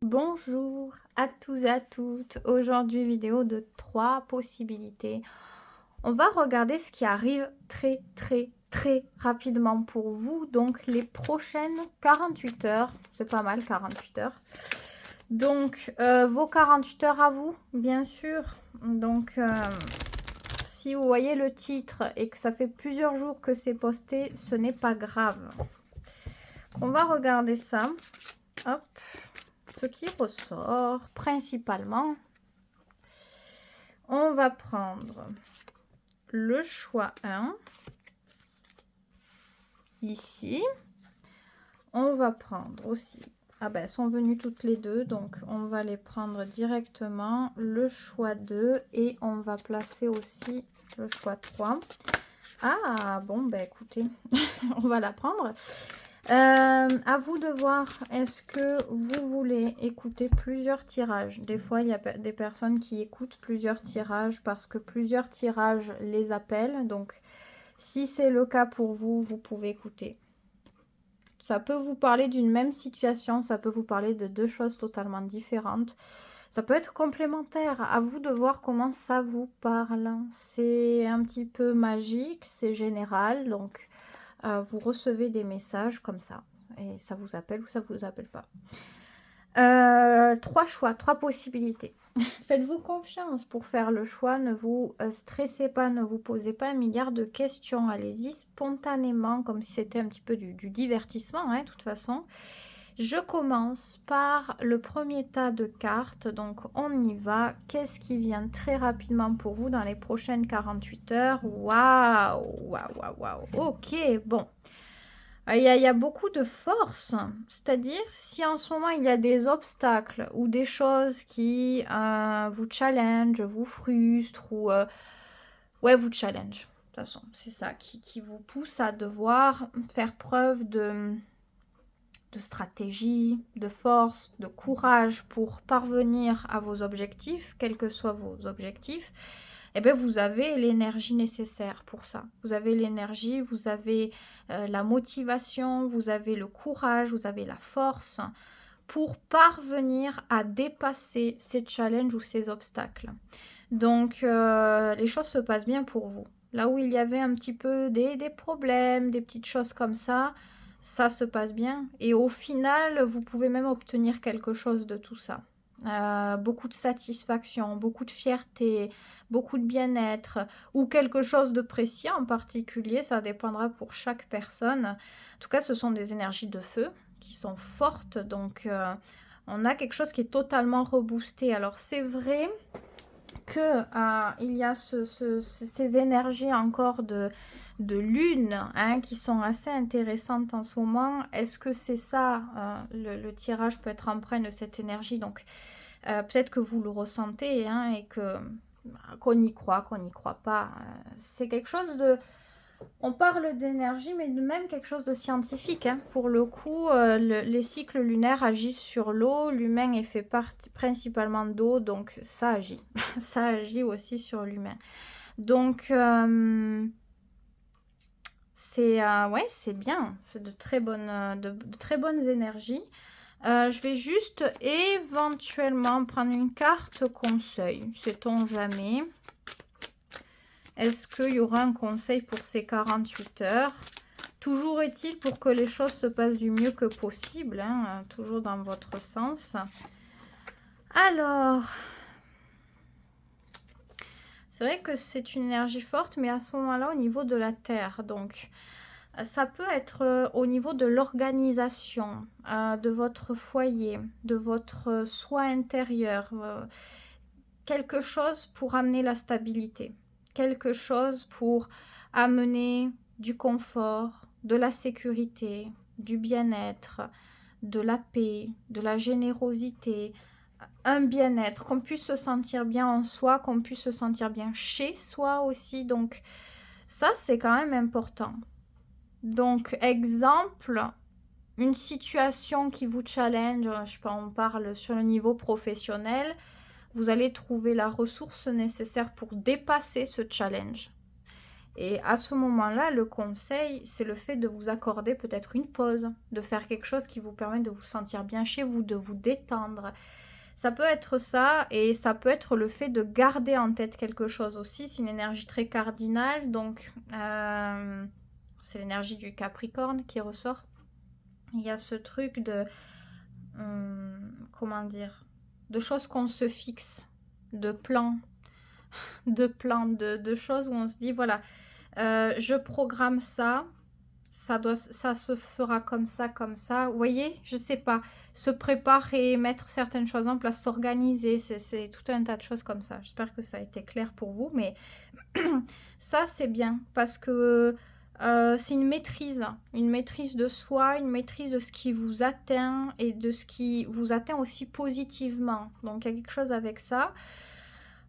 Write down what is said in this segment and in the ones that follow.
Bonjour à tous et à toutes. Aujourd'hui, vidéo de 3 possibilités. On va regarder ce qui arrive très rapidement pour vous. Donc, les prochaines 48 heures. C'est pas mal, 48 heures. Donc, vos 48 heures à vous, bien sûr. Donc, si vous voyez le titre et que ça fait plusieurs jours que c'est posté, ce n'est pas grave. On va regarder ça. Hop. Ce qui ressort principalement, on va prendre le choix 1 ici. On va prendre aussi, elles sont venues toutes les deux, donc on va les prendre directement, le choix 2 et on va placer aussi le choix 3. Ah bon, écoutez, on va la prendre. À vous de voir, est-ce que vous voulez écouter plusieurs tirages? Des fois, il y a des personnes qui écoutent plusieurs tirages parce que plusieurs tirages les appellent. Donc, si c'est le cas pour vous, vous pouvez écouter. Ça peut vous parler d'une même situation, ça peut vous parler de deux choses totalement différentes. Ça peut être complémentaire. À vous de voir comment ça vous parle. C'est un petit peu magique, c'est général, donc vous recevez des messages comme ça. Et ça vous appelle ou ça vous appelle pas. 3 choix, 3 possibilités. Faites-vous confiance pour faire le choix. Ne vous stressez pas, ne vous posez pas un milliard de questions. Allez-y spontanément, comme si c'était un petit peu du divertissement, de toute façon. Je commence par le premier tas de cartes. Donc, on y va. Qu'est-ce qui vient très rapidement pour vous dans les prochaines 48 heures? Waouh. Ok, bon. Il y a beaucoup de force, c'est-à-dire si en ce moment il y a des obstacles ou des choses qui vous challenge, vous frustrent ou vous challenge. De toute façon, c'est ça qui vous pousse à devoir faire preuve de stratégie, de force, de courage pour parvenir à vos objectifs, quels que soient vos objectifs. Eh bien, vous avez l'énergie nécessaire pour ça. Vous avez l'énergie, vous avez la motivation, vous avez le courage, vous avez la force pour parvenir à dépasser ces challenges ou ces obstacles. Donc, les choses se passent bien pour vous. Là où il y avait un petit peu des problèmes, des petites choses comme ça se passe bien. Et au final, vous pouvez même obtenir quelque chose de tout ça. Beaucoup de satisfaction, beaucoup de fierté, beaucoup de bien-être ou quelque chose de précis en particulier, ça dépendra pour chaque personne. En tout cas, ce sont des énergies de feu qui sont fortes, donc on a quelque chose qui est totalement reboosté. Alors c'est vrai que il y a ces énergies encore de lune qui sont assez intéressantes en ce moment. Est-ce que c'est ça, le tirage peut être empreint de cette énergie? Donc peut-être que vous le ressentez et que qu'on y croit, qu'on n'y croit pas. C'est quelque chose de... On parle d'énergie, mais même quelque chose de scientifique. Pour le coup, les cycles lunaires agissent sur l'eau. L'humain est fait principalement d'eau, donc ça agit. Ça agit aussi sur l'humain. Donc, c'est bien. C'est de très bonnes énergies. Je vais juste éventuellement prendre une carte conseil. Sait-on jamais? Est-ce qu'il y aura un conseil pour ces 48 heures? Toujours est-il pour que les choses se passent du mieux que possible, toujours dans votre sens. Alors, c'est vrai que c'est une énergie forte, mais à ce moment-là, au niveau de la Terre, donc ça peut être au niveau de l'organisation, de votre foyer, de votre soi intérieur, quelque chose pour amener la stabilité, quelque chose pour amener du confort, de la sécurité, du bien-être, de la paix, de la générosité, un bien-être, qu'on puisse se sentir bien en soi, qu'on puisse se sentir bien chez soi aussi. Donc ça, c'est quand même important. Donc, exemple, une situation qui vous challenge, on parle sur le niveau professionnel, vous allez trouver la ressource nécessaire pour dépasser ce challenge. Et à ce moment-là, le conseil, c'est le fait de vous accorder peut-être une pause, de faire quelque chose qui vous permet de vous sentir bien chez vous, de vous détendre. Ça peut être ça, et ça peut être le fait de garder en tête quelque chose aussi. C'est une énergie très cardinale, donc c'est l'énergie du Capricorne qui ressort. Il y a ce truc de, comment dire, de choses qu'on se fixe, de plans, de choses où on se dit, voilà, je programme ça, ça se fera comme ça. Vous voyez, je sais pas, se préparer, mettre certaines choses en place, s'organiser, c'est tout un tas de choses comme ça. J'espère que ça a été clair pour vous, mais ça c'est bien parce que c'est une maîtrise de soi, une maîtrise de ce qui vous atteint et de ce qui vous atteint aussi positivement. Donc il y a quelque chose avec ça.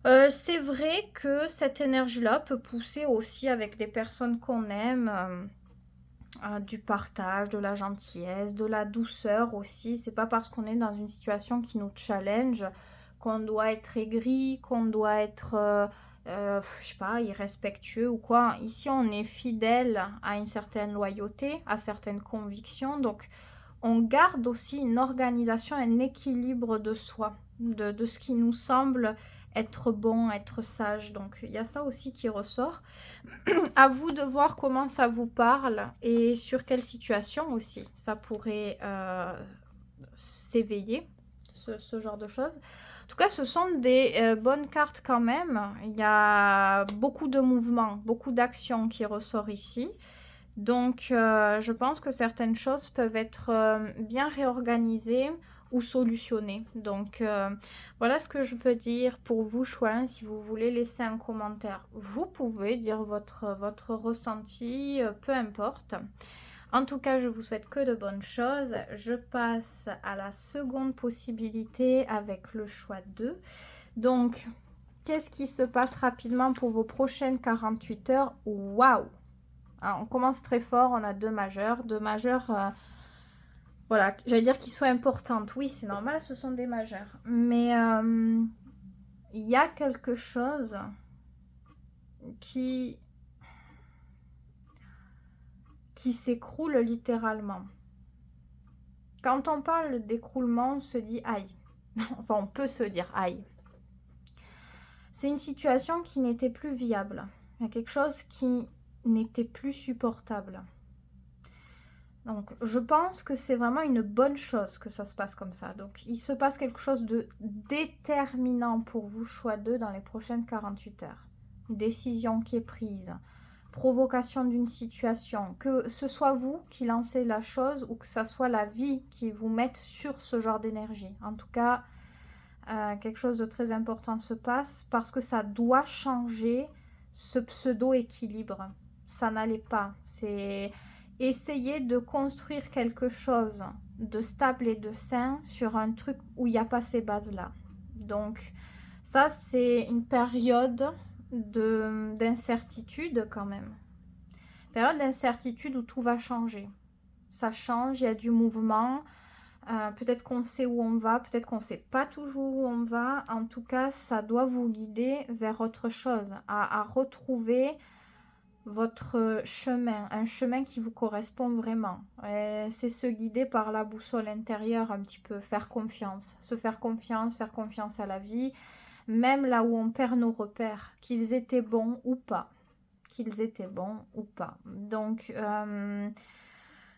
C'est vrai que cette énergie-là peut pousser aussi avec des personnes qu'on aime, du partage, de la gentillesse, de la douceur aussi. C'est pas parce qu'on est dans une situation qui nous challenge qu'on doit être aigri, qu'on doit être, je sais pas, irrespectueux ou quoi. Ici, on est fidèle à une certaine loyauté, à certaines convictions. Donc, on garde aussi une organisation, un équilibre de soi, de ce qui nous semble être bon, être sage. Donc, il y a ça aussi qui ressort. À vous de voir comment ça vous parle et sur quelle situation aussi ça pourrait s'éveiller, ce genre de choses. En tout cas, ce sont des bonnes cartes quand même. Il y a beaucoup de mouvements, beaucoup d'actions qui ressortent ici. Donc, je pense que certaines choses peuvent être bien réorganisées ou solutionnées. Donc, voilà ce que je peux dire pour vous, Chouin. Si vous voulez laisser un commentaire, vous pouvez dire votre ressenti, peu importe. En tout cas, je vous souhaite que de bonnes choses. Je passe à la seconde possibilité avec le choix 2. Donc, qu'est-ce qui se passe rapidement pour vos prochaines 48 heures? Waouh! On commence très fort, on a deux majeures. Deux majeures, voilà, j'allais dire qu'ils soient importantes. Oui, c'est normal, ce sont des majeures. Mais il y a quelque chose qui s'écroule littéralement. Quand on parle d'écroulement, on se dit aïe. Enfin, on peut se dire aïe. C'est une situation qui n'était plus viable. Il y a quelque chose qui n'était plus supportable. Donc, je pense que c'est vraiment une bonne chose que ça se passe comme ça. Donc, il se passe quelque chose de déterminant pour vous, choix 2, dans les prochaines 48 heures. Une décision qui est prise, provocation d'une situation, que ce soit vous qui lancez la chose ou que ce soit la vie qui vous mette sur ce genre d'énergie. En tout cas, quelque chose de très important se passe parce que ça doit changer ce pseudo-équilibre. Ça n'allait pas. C'est essayer de construire quelque chose de stable et de sain sur un truc où il n'y a pas ces bases-là. Donc, ça, c'est une période d'incertitude quand même. Période d'incertitude où tout va changer. Ça change, il y a du mouvement. Peut-être qu'on sait où on va, peut-être qu'on ne sait pas toujours où on va. En tout cas, ça doit vous guider vers autre chose, à retrouver votre chemin, un chemin qui vous correspond vraiment. C'est se guider par la boussole intérieure un petit peu, faire confiance, se faire confiance à la vie, même là où on perd nos repères, qu'ils étaient bons ou pas. Donc,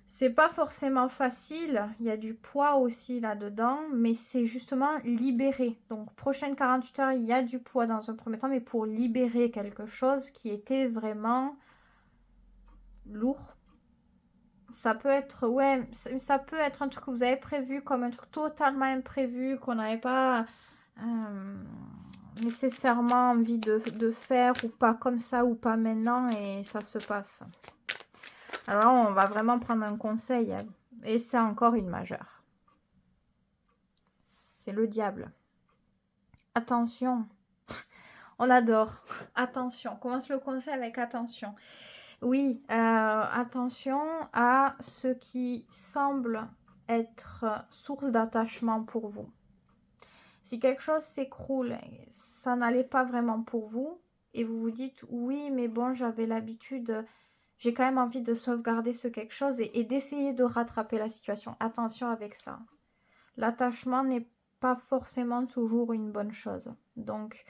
c'est pas forcément facile, il y a du poids aussi là-dedans, mais c'est justement libérer. Donc, prochaine 48 heures, il y a du poids dans un premier temps, mais pour libérer quelque chose qui était vraiment lourd. Ça peut être, ouais, ça peut être un truc que vous avez prévu comme un truc totalement imprévu, qu'on n'avait pas nécessairement envie de faire, ou pas comme ça, ou pas maintenant, et ça se passe. Alors là, on va vraiment prendre un conseil, et c'est encore une majeure. C'est le diable. Attention. On adore. Attention. On commence le conseil avec attention. Oui, attention à ce qui semble être source d'attachement pour vous. Si quelque chose s'écroule, ça n'allait pas vraiment pour vous, et vous vous dites oui, mais bon, j'avais l'habitude, j'ai quand même envie de sauvegarder ce quelque chose et d'essayer de rattraper la situation. Attention avec ça. L'attachement n'est pas forcément toujours une bonne chose. Donc,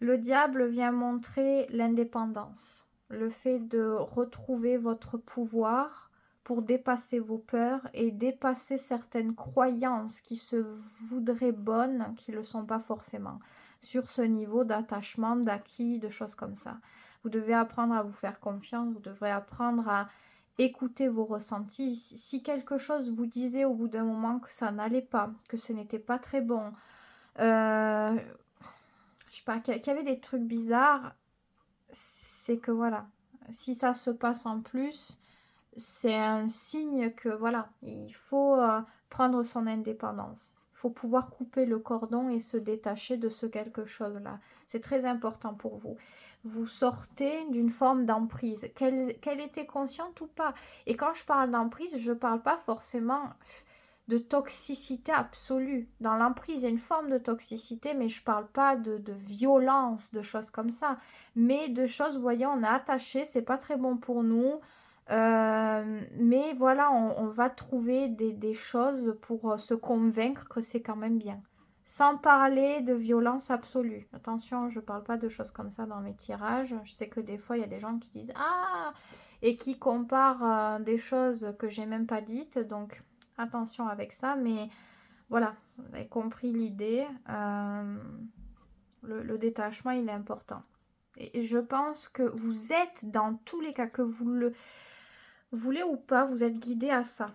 le diable vient montrer l'indépendance, le fait de retrouver votre pouvoir pour dépasser vos peurs et dépasser certaines croyances qui se voudraient bonnes, qui ne le sont pas forcément, sur ce niveau d'attachement, d'acquis, de choses comme ça. Vous devez apprendre à vous faire confiance, vous devrez apprendre à écouter vos ressentis. Si quelque chose vous disait au bout d'un moment que ça n'allait pas, que ce n'était pas très bon, je sais pas, qu'il y avait des trucs bizarres, c'est que voilà, si ça se passe en plus, c'est un signe que voilà, il faut prendre son indépendance. Il faut pouvoir couper le cordon et se détacher de ce quelque chose-là. C'est très important pour vous. Vous sortez d'une forme d'emprise, qu'elle était consciente ou pas. Et quand je parle d'emprise, je ne parle pas forcément de toxicité absolue. Dans l'emprise, il y a une forme de toxicité, mais je ne parle pas de violence, de choses comme ça. Mais de choses, vous voyez, on est attaché, c'est pas très bon pour nous. Mais voilà, on va trouver des choses pour se convaincre que c'est quand même bien. Sans parler de violence absolue. Attention, je ne parle pas de choses comme ça dans mes tirages. Je sais que des fois, il y a des gens qui disent «Ah!» et qui comparent des choses que j'ai même pas dites. Donc, attention avec ça. Mais voilà, vous avez compris l'idée. Le détachement, il est important. Et je pense que vous êtes, dans tous les cas, que vous le voulez ou pas, vous êtes guidé à ça,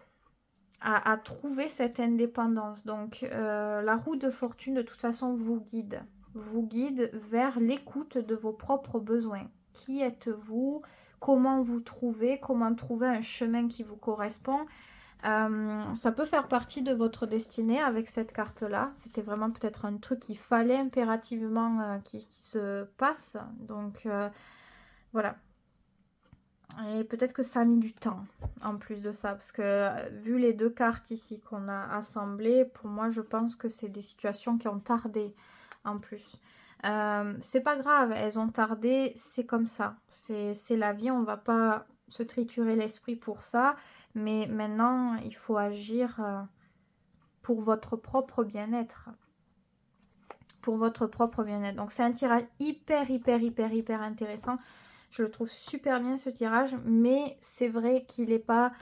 à trouver cette indépendance. Donc, la roue de fortune, de toute façon, vous guide vers l'écoute de vos propres besoins. Qui êtes-vous? Comment vous trouvez? Comment trouver un chemin qui vous correspond? Ça peut faire partie de votre destinée avec cette carte-là. C'était vraiment peut-être un truc qu'il fallait impérativement qui se passe. Donc, voilà. Et peut-être que ça a mis du temps en plus de ça, parce que vu les deux cartes ici qu'on a assemblées, pour moi je pense que c'est des situations qui ont tardé en plus. C'est pas grave, elles ont tardé, c'est comme ça, c'est la vie, on va pas se triturer l'esprit pour ça, mais maintenant il faut agir pour votre propre bien-être. Pour votre propre bien-être. Donc c'est un tirage hyper intéressant. Je le trouve super bien ce tirage, mais c'est vrai qu'il n'est pas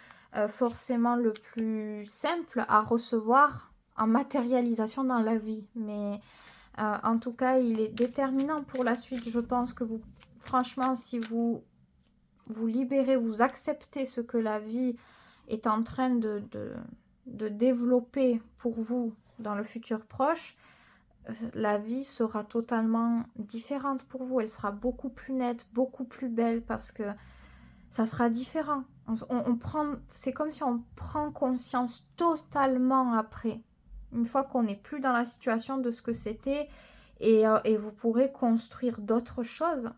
forcément le plus simple à recevoir en matérialisation dans la vie. Mais en tout cas, il est déterminant pour la suite. Je pense que vous, franchement, si vous vous libérez, vous acceptez ce que la vie est en train de développer pour vous dans le futur proche, la vie sera totalement différente pour vous. Elle sera beaucoup plus nette, beaucoup plus belle parce que ça sera différent. C'est comme si on prend conscience totalement après. Une fois qu'on n'est plus dans la situation de ce que c'était et vous pourrez construire d'autres choses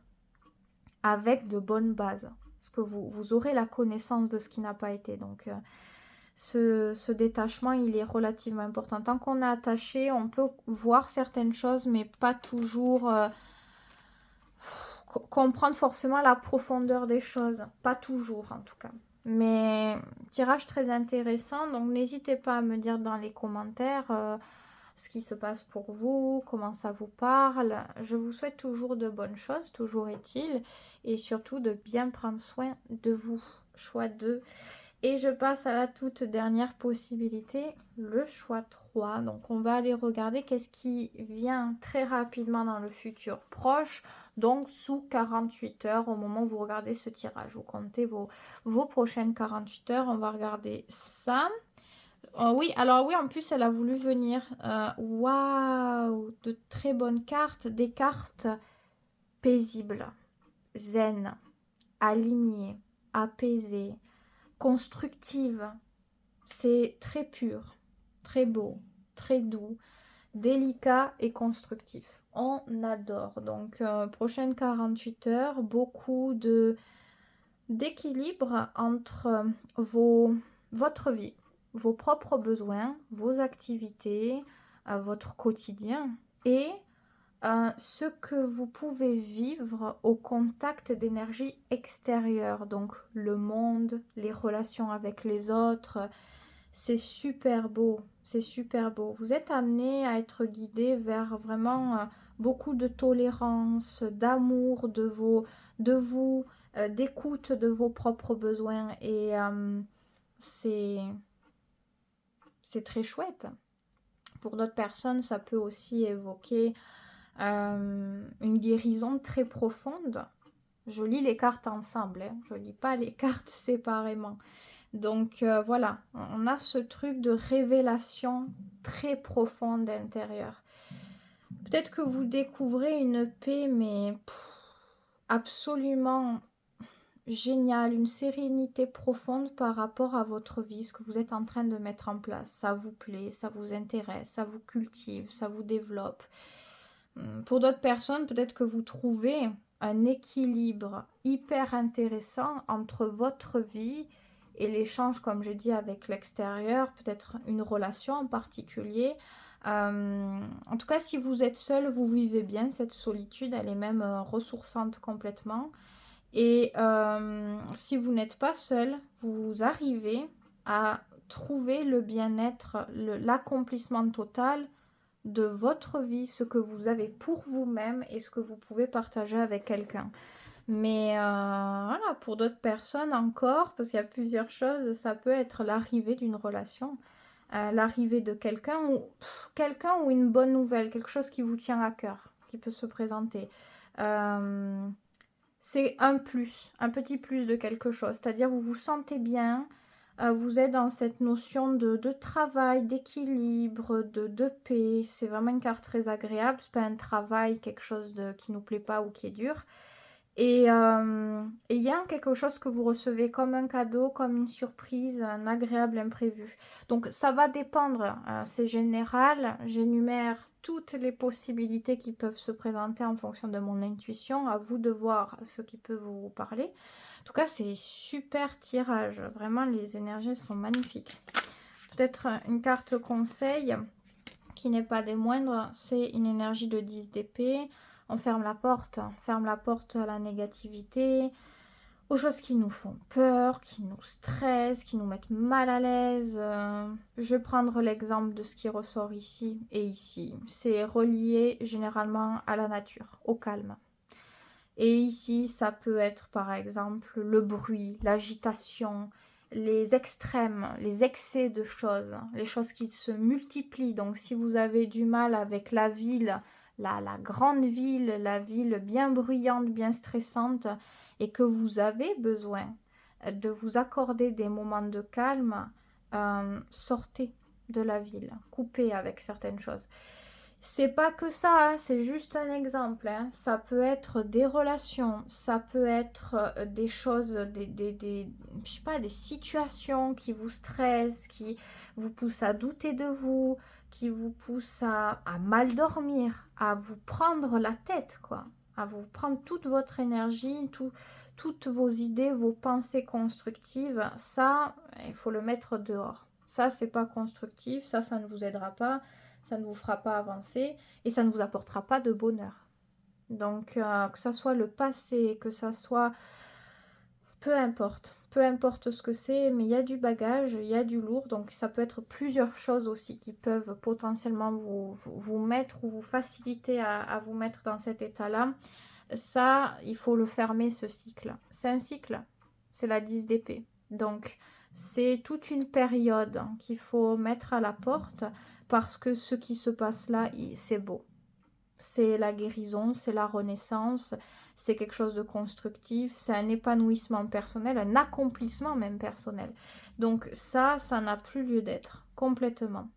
avec de bonnes bases. Parce que vous aurez la connaissance de ce qui n'a pas été. Donc, ce détachement, il est relativement important. Tant qu'on est attaché, on peut voir certaines choses, mais pas toujours comprendre forcément la profondeur des choses. Pas toujours, en tout cas. Mais tirage très intéressant, donc n'hésitez pas à me dire dans les commentaires ce qui se passe pour vous, comment ça vous parle. Je vous souhaite toujours de bonnes choses, toujours est-il, et surtout de bien prendre soin de vous. Choix 2. Et je passe à la toute dernière possibilité, le choix 3. Donc on va aller regarder qu'est-ce qui vient très rapidement dans le futur proche, donc sous 48 heures au moment où vous regardez ce tirage. Vous comptez vos prochaines 48 heures, on va regarder ça. Oui, alors oui, en plus elle a voulu venir. Waouh, de très bonnes cartes, des cartes paisibles, zen, alignées, apaisées, constructive. C'est très pur, très beau, très doux, délicat et constructif. On adore. Donc, prochaine 48 heures, beaucoup d'équilibre entre votre vie, vos propres besoins, vos activités, votre quotidien et ce que vous pouvez vivre au contact d'énergie extérieure, donc le monde, les relations avec les autres, c'est super beau, c'est super beau. Vous êtes amené à être guidé vers vraiment beaucoup de tolérance, d'amour de vous, d'écoute de vos propres besoins et c'est c'est très chouette. Pour d'autres personnes, ça peut aussi évoquer une guérison très profonde. Je lis les cartes ensemble, hein. Je lis pas les cartes séparément. Donc voilà, on a ce truc de révélation très profonde intérieure. Peut-être que vous découvrez une paix, mais absolument géniale, une sérénité profonde par rapport à votre vie, ce que vous êtes en train de mettre en place. Ça vous plaît, ça vous intéresse, ça vous cultive, ça vous développe. Pour d'autres personnes, peut-être que vous trouvez un équilibre hyper intéressant entre votre vie et l'échange, comme j'ai dit, avec l'extérieur, peut-être une relation en particulier. En tout cas, si vous êtes seul, vous vivez bien cette solitude, elle est même ressourçante complètement. Et si vous n'êtes pas seul, vous arrivez à trouver le bien-être, l'accomplissement total de votre vie, ce que vous avez pour vous-même et ce que vous pouvez partager avec quelqu'un. Mais voilà, pour d'autres personnes encore, parce qu'il y a plusieurs choses, ça peut être l'arrivée d'une relation, l'arrivée de quelqu'un ou une bonne nouvelle, quelque chose qui vous tient à cœur, qui peut se présenter. C'est un plus, un petit plus de quelque chose, c'est-à-dire vous vous sentez bien, vous êtes dans cette notion de travail, d'équilibre, de paix. C'est vraiment une carte très agréable. C'est pas un travail, quelque chose qui nous plaît pas ou qui est dur. Et il y a quelque chose que vous recevez comme un cadeau, comme une surprise, un agréable imprévu. Donc ça va dépendre, c'est général, j'énumère toutes les possibilités qui peuvent se présenter en fonction de mon intuition, à vous de voir ce qui peut vous parler. En tout cas, c'est super tirage, vraiment les énergies sont magnifiques. Peut-être une carte conseil qui n'est pas des moindres, c'est une énergie de 10 d'épée. On ferme la porte à la négativité, aux choses qui nous font peur, qui nous stressent, qui nous mettent mal à l'aise. Je vais prendre l'exemple de ce qui ressort ici et ici. C'est relié généralement à la nature, au calme. Et ici, ça peut être par exemple le bruit, l'agitation, les extrêmes, les excès de choses, les choses qui se multiplient. Donc si vous avez du mal avec la ville, la grande ville, la ville bien bruyante, bien stressante, et que vous avez besoin de vous accorder des moments de calme, sortez de la ville, coupez avec certaines choses. C'est pas que ça, hein, c'est juste un exemple, hein. Ça peut être des relations, ça peut être des choses, je sais pas, des situations qui vous stressent, qui vous poussent à douter de vous, qui vous poussent à mal dormir, à vous prendre la tête, quoi. À vous prendre toute votre énergie, toutes vos idées, vos pensées constructives. Ça, il faut le mettre dehors. Ça, c'est pas constructif, ça ne vous aidera pas. Ça ne vous fera pas avancer et ça ne vous apportera pas de bonheur. Donc, que ça soit le passé, que ça soit... peu importe ce que c'est, mais il y a du bagage, il y a du lourd, donc ça peut être plusieurs choses aussi qui peuvent potentiellement vous mettre ou vous faciliter à vous mettre dans cet état-là. Ça, il faut le fermer, ce cycle. C'est un cycle, c'est la 10 d'épée. Donc, c'est toute une période qu'il faut mettre à la porte parce que ce qui se passe là, c'est beau. C'est la guérison, c'est la renaissance, c'est quelque chose de constructif, c'est un épanouissement personnel, un accomplissement même personnel. Donc ça n'a plus lieu d'être, complètement.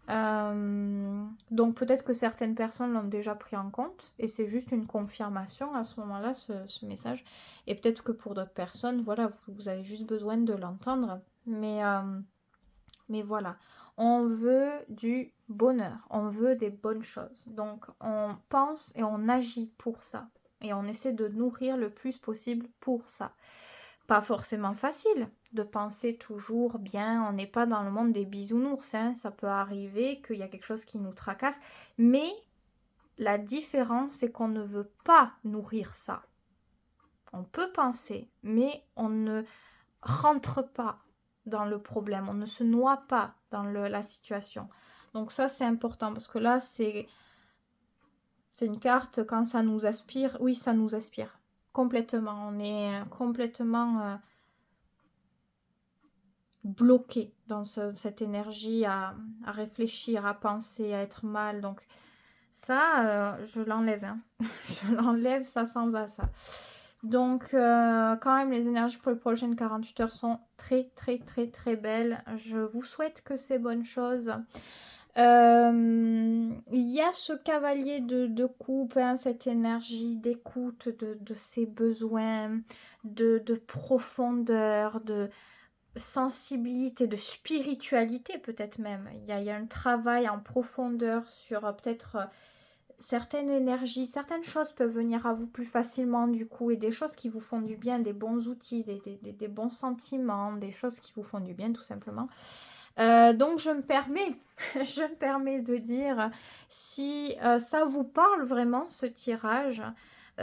Donc peut-être que certaines personnes l'ont déjà pris en compte et c'est juste une confirmation à ce moment-là, ce message. Et peut-être que pour d'autres personnes, voilà, vous avez juste besoin de l'entendre. Mais voilà, on veut du bonheur, on veut des bonnes choses. Donc on pense et on agit pour ça. Et on essaie de nourrir le plus possible pour ça. Pas forcément facile de penser toujours bien, on n'est pas dans le monde des bisounours, hein. Ça peut arriver qu'il y a quelque chose qui nous tracasse, mais La différence, c'est qu'on ne veut pas nourrir ça. On peut penser, mais on ne rentre pas dans le problème. On ne se noie pas dans la situation. Donc ça, c'est important parce que là, c'est une carte quand ça nous aspire. Oui, ça nous aspire complètement. On est complètement bloqué dans cette énergie à réfléchir, à penser, à être mal. Donc ça, je l'enlève. Hein. Je l'enlève, ça s'en va, ça. Donc, quand même, les énergies pour les prochaines 48 heures sont très, très, très, très belles. Je vous souhaite que ces bonnes choses. Il y a ce cavalier de coupe, hein, cette énergie d'écoute de ses besoins, de profondeur, de sensibilité, de spiritualité peut-être même. Il y a un travail en profondeur sur peut-être certaines énergies, certaines choses peuvent venir à vous plus facilement du coup et des choses qui vous font du bien, des bons outils, des bons sentiments, des choses qui vous font du bien tout simplement. Donc je me permets, je me permets de dire si ça vous parle vraiment ce tirage,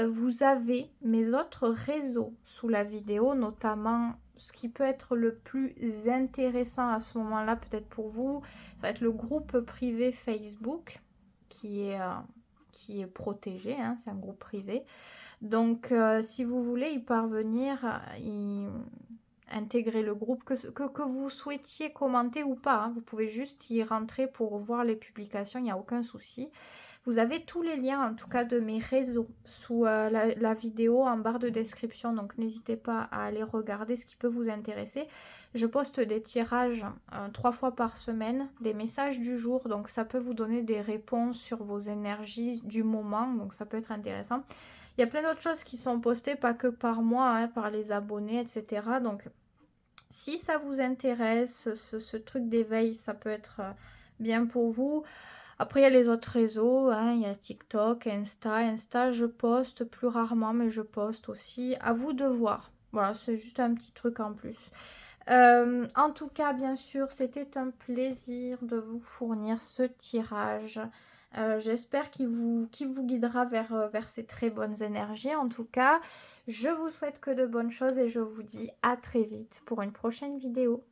vous avez mes autres réseaux sous la vidéo, notamment ce qui peut être le plus intéressant à ce moment-là peut-être pour vous, ça va être le groupe privé Facebook qui est protégé, hein, c'est un groupe privé. Donc si vous voulez y parvenir, intégrer le groupe, que vous souhaitiez commenter ou pas, hein, vous pouvez juste y rentrer pour voir les publications, il n'y a aucun souci. Vous avez tous les liens, en tout cas, de mes réseaux sous la vidéo en barre de description. Donc, n'hésitez pas à aller regarder ce qui peut vous intéresser. Je poste des tirages 3 fois par semaine, des messages du jour. Donc, ça peut vous donner des réponses sur vos énergies du moment. Donc, ça peut être intéressant. Il y a plein d'autres choses qui sont postées, pas que par moi, hein, par les abonnés, etc. Donc, si ça vous intéresse, ce truc d'éveil, ça peut être bien pour vous. Après, il y a les autres réseaux, hein, il y a TikTok, Insta. Insta, je poste plus rarement, mais je poste aussi. À vous de voir. Voilà, c'est juste un petit truc en plus. En tout cas, bien sûr, c'était un plaisir de vous fournir ce tirage. J'espère qu'il vous guidera vers ces très bonnes énergies. En tout cas, je vous souhaite que de bonnes choses et je vous dis à très vite pour une prochaine vidéo.